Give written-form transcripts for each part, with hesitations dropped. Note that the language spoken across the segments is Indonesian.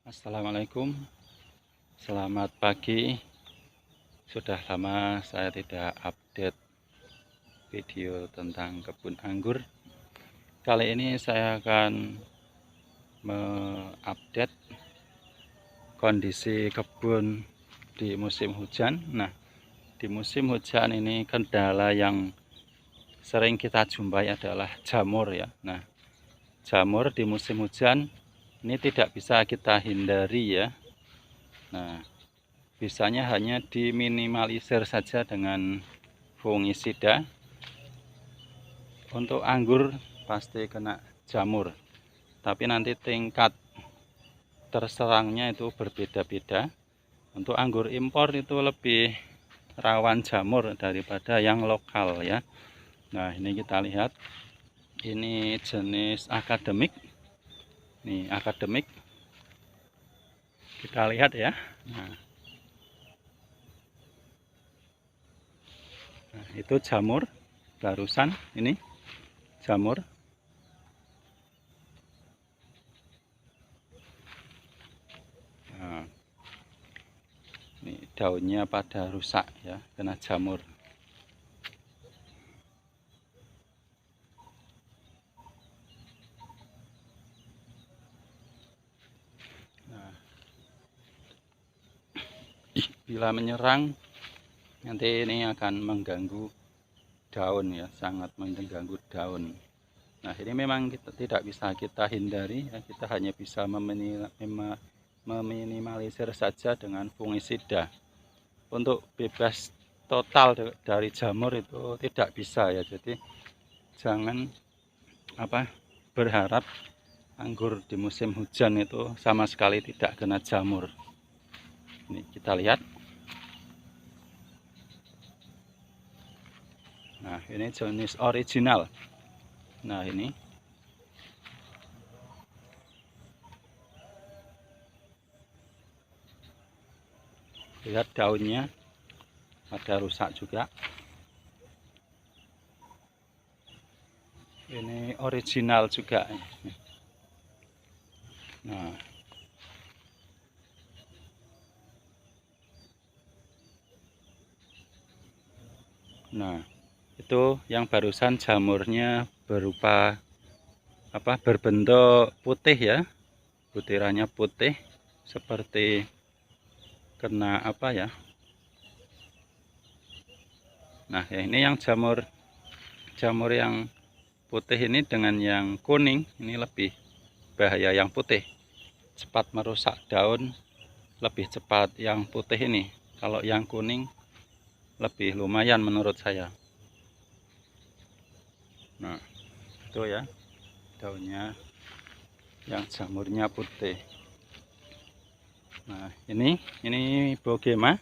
Assalamualaikum, selamat pagi. Sudah lama saya tidak update video tentang kebun anggur. Kali ini saya akan mengupdate kondisi kebun di musim hujan. Nah, di musim hujan ini kendala yang sering kita jumpai adalah jamur ya. Nah, jamur di musim hujan ini tidak bisa kita hindari ya. Nah, bisanya hanya diminimalisir saja dengan fungisida. Untuk anggur pasti kena jamur, tapi nanti tingkat terserangnya itu berbeda-beda. Untuk anggur impor itu lebih rawan jamur daripada yang lokal ya. Nah, ini kita lihat, ini jenis akademik. Nih, akademik. Kita lihat ya. Nah, itu jamur barusan ini. Jamur. Nah, ini daunnya pada rusak ya, kena jamur. Nah, bila menyerang nanti ini akan mengganggu daun ya, sangat mengganggu daun. Nah, ini memang kita tidak bisa kita hindari ya, kita hanya bisa meminimalisir saja dengan fungisida. Untuk bebas total dari jamur itu tidak bisa ya, jadi jangan berharap anggur di musim hujan itu sama sekali tidak kena jamur. Ini kita lihat. Nah, ini jenis original. Nah, ini lihat daunnya ada rusak juga. Ini original juga. Nah, itu yang barusan jamurnya berupa berbentuk putih ya, butirannya putih seperti kena ya. Nah, ini yang jamur yang putih ini dengan yang kuning ini lebih bahaya. Yang putih cepat merusak daun, lebih cepat yang putih ini. Kalau yang kuning lebih lumayan menurut saya. Nah, itu ya daunnya yang jamurnya putih. Nah, ini bogema.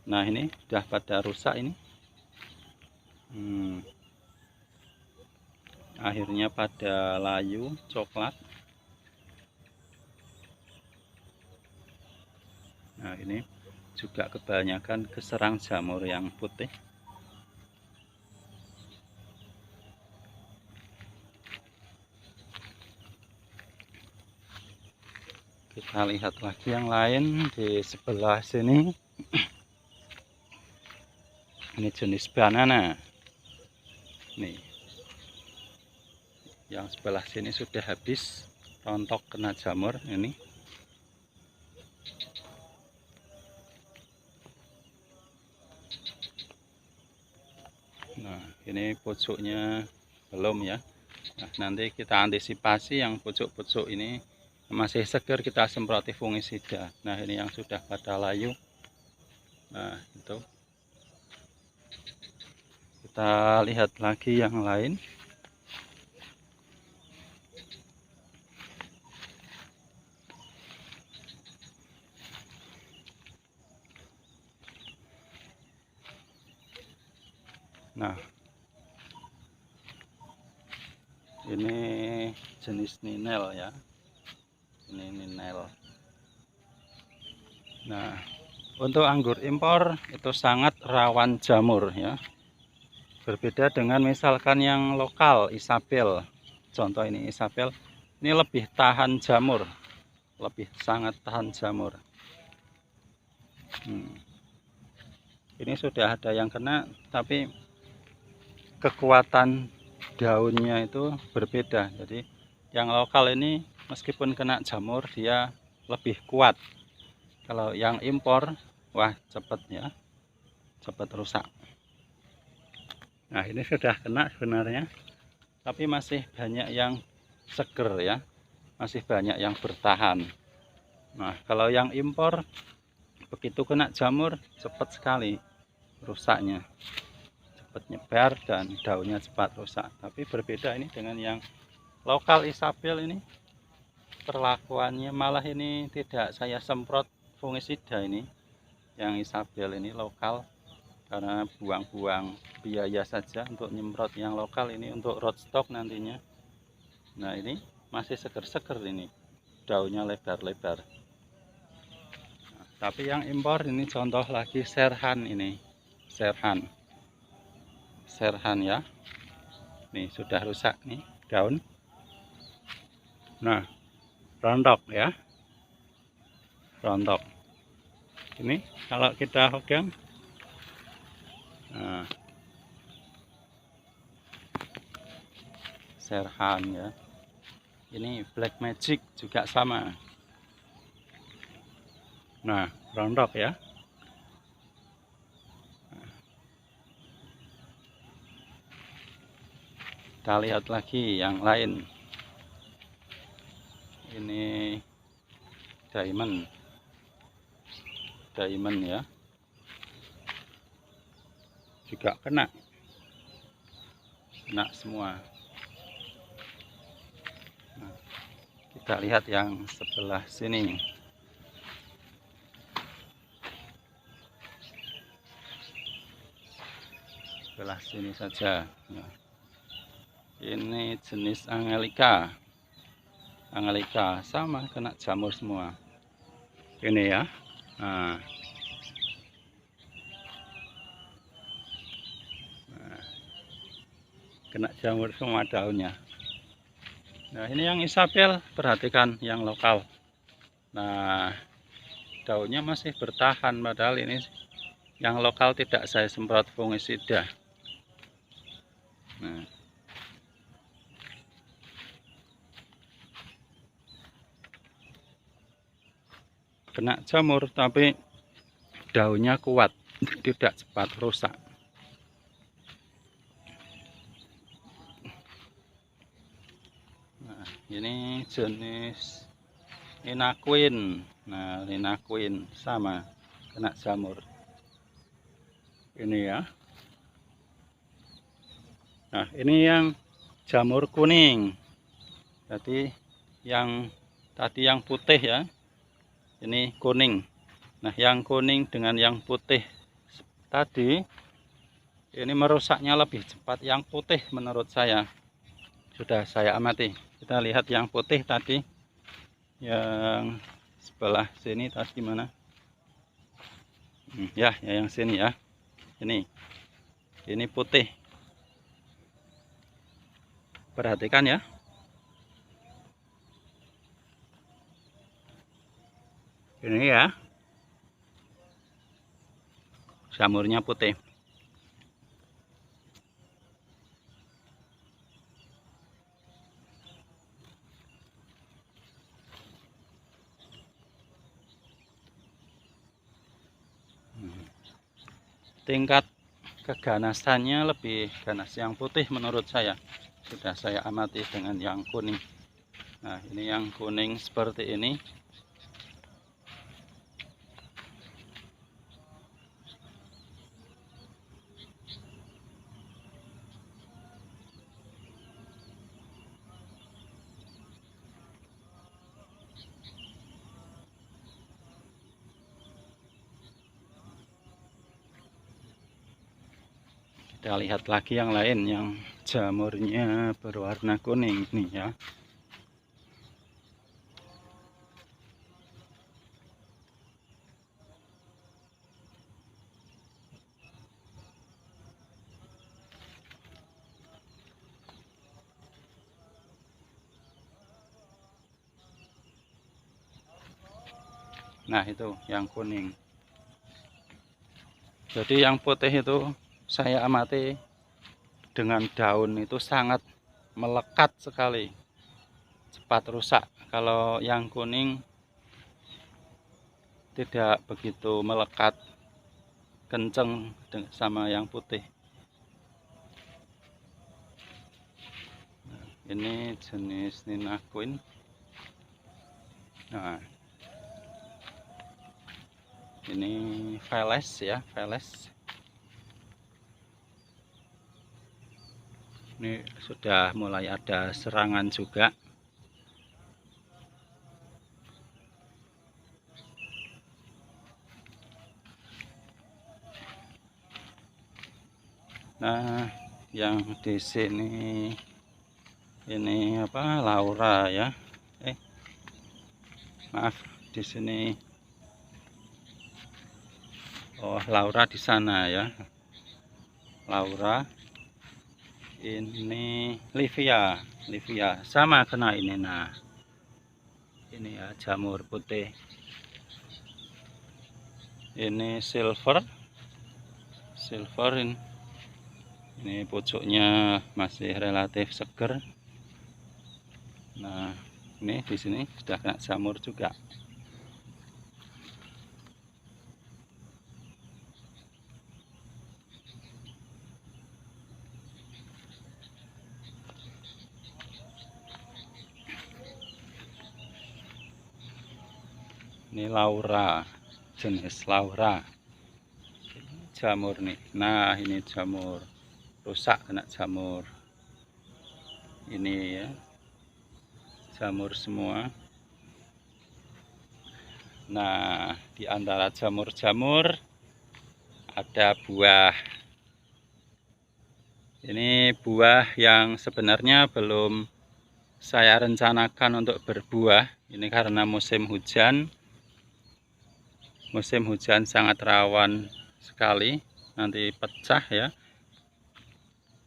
Nah, ini sudah pada rusak ini. Akhirnya pada layu coklat. Nah, ini juga kebanyakan keserang jamur yang putih. Kita lihat lagi yang lain di sebelah sini. Ini jenis banana. Nih, yang sebelah sini sudah habis rontok kena jamur ini. Nah, ini pucuknya belum ya. Nah, nanti kita antisipasi yang pucuk-pucuk ini masih segar, kita semproti fungisida. Nah, ini yang sudah pada layu. Nah, itu kita lihat lagi yang lain. Nah, ini jenis ninel ya, ini ninel. Nah, untuk anggur impor itu sangat rawan jamur ya, berbeda dengan misalkan yang lokal Isabel. Contoh ini Isabel, ini lebih tahan jamur. lebih sangat tahan jamur. Ini sudah ada yang kena, tapi kekuatan daunnya itu berbeda. Jadi yang lokal ini meskipun kena jamur dia lebih kuat. Kalau yang impor, wah cepet ya, cepet rusak. Nah ini sudah kena sebenarnya, tapi masih banyak yang seger ya, masih banyak yang bertahan. Nah kalau yang impor begitu kena jamur cepat sekali rusaknya, cepat nyebar dan daunnya cepat rusak. Tapi berbeda ini dengan yang lokal Isabel, ini perlakuannya malah ini tidak saya semprot fungisida. Ini yang Isabel ini lokal, karena buang-buang biaya saja untuk nyemprot yang lokal ini untuk rootstock nantinya. Nah ini masih seger-seger, ini daunnya lebar-lebar. Tapi yang impor ini contoh lagi Serhan, ini Serhan ya, nih sudah rusak nih daun. Nah rontok ya, rontok ini kalau kita pegang. Nah, Serhan ya, ini Black Magic juga sama. Nah rontok ya. Kita lihat lagi yang lain, ini diamond ya, juga kena semua. Nah, kita lihat yang sebelah sini. Sebelah sini saja. Nah, ini jenis Angelica sama, kena jamur semua ini ya. Nah, kena jamur semua daunnya. Nah ini yang Isabel, perhatikan yang lokal. Nah daunnya masih bertahan, padahal ini yang lokal tidak saya semprot fungisida. Nah, kena jamur tapi daunnya kuat, tidak cepat rusak. Nah ini jenis Inaqueen. Nah Inaqueen sama, kena jamur ini ya. Nah ini yang jamur kuning, jadi yang tadi yang putih ya, ini kuning. Nah yang kuning dengan yang putih tadi ini merusaknya lebih cepat yang putih menurut saya, sudah saya amati. Kita lihat yang putih tadi, yang sebelah sini tadi mana ya, yang sini ya, ini putih, perhatikan ya. Ini ya, jamurnya putih. Tingkat keganasannya lebih ganas yang putih menurut saya, sudah saya amati dengan yang kuning. Nah ini yang kuning seperti ini. Kita lihat lagi yang lain yang jamurnya berwarna kuning nih ya. Nah itu yang kuning. Jadi yang putih itu saya amati dengan daun itu sangat melekat sekali, cepat rusak. Kalau yang kuning tidak begitu melekat, kenceng sama yang putih. Nah, ini jenis Nina Queen. Nah, ini Veles ya, Veles. Ini sudah mulai ada serangan juga. Nah, yang di sini ini apa? Laura ya. Maaf, di sini. Oh, Laura di sana ya. Laura. Ini Livia, Livia sama kena ini. Nah, ini ya jamur putih. Ini silver, silver ini pucuknya masih relatif seger. Nah, ini di sini sudah kena jamur juga. Ini Laura, jenis Laura. Jamur nih. Nah, ini jamur rusak, kena jamur. Ini ya, jamur semua. Nah, di antara jamur-jamur ada buah. Ini buah yang sebenarnya belum saya rencanakan untuk berbuah. Ini karena musim hujan. Musim hujan sangat rawan sekali nanti pecah ya.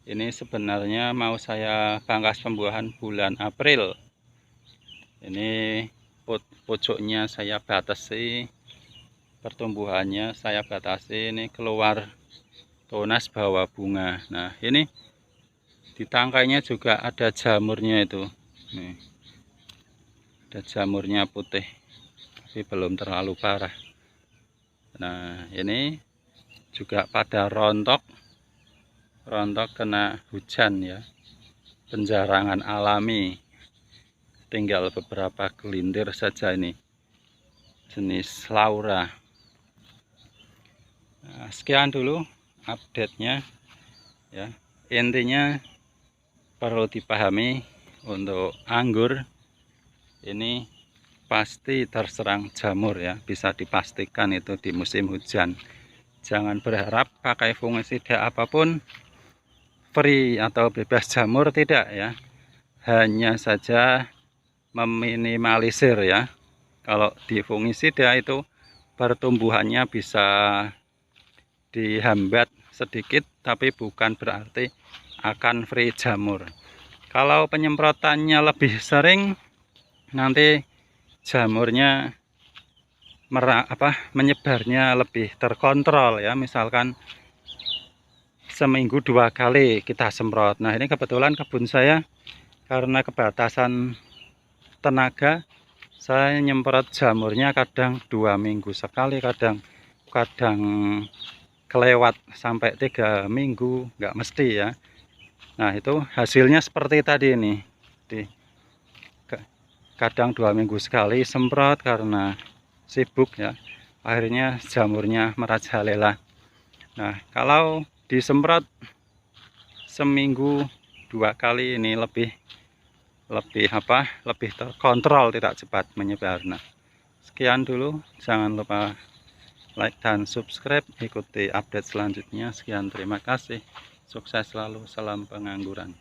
Ini sebenarnya mau saya pangkas pembuahan bulan April. Ini pucuknya saya batasi, pertumbuhannya saya batasi. Ini keluar tunas bawa bunga. Nah, ini di tangkainya juga ada jamurnya itu. Nih, ada jamurnya putih, tapi belum terlalu parah. Nah, ini juga pada rontok kena hujan ya, penjarangan alami. Tinggal beberapa gelintir saja ini, jenis Laura. Nah, sekian dulu update-nya ya. Intinya perlu dipahami untuk anggur ini pasti terserang jamur ya, bisa dipastikan itu di musim hujan. Jangan berharap pakai fungisida apapun free atau bebas jamur, tidak ya. Hanya saja meminimalisir ya. Kalau di fungisida itu pertumbuhannya bisa dihambat sedikit, tapi bukan berarti akan free jamur. Kalau penyemprotannya lebih sering, nanti jamurnya menyebarnya lebih terkontrol ya. Misalkan seminggu 2 kali kita semprot. Nah, ini kebetulan kebun saya karena kebatasan tenaga, saya nyemprot jamurnya kadang 2 minggu sekali, kadang kelewat sampai 3 minggu, nggak mesti ya. Nah, itu hasilnya seperti tadi ini. Kadang 2 minggu sekali semprot karena sibuk ya, akhirnya jamurnya merajalela. Nah, kalau disemprot seminggu 2 kali ini lebih terkontrol, tidak cepat menyebar. Nah, sekian dulu, jangan lupa like dan subscribe, ikuti update selanjutnya. Sekian, terima kasih, sukses selalu, salam pengangguran.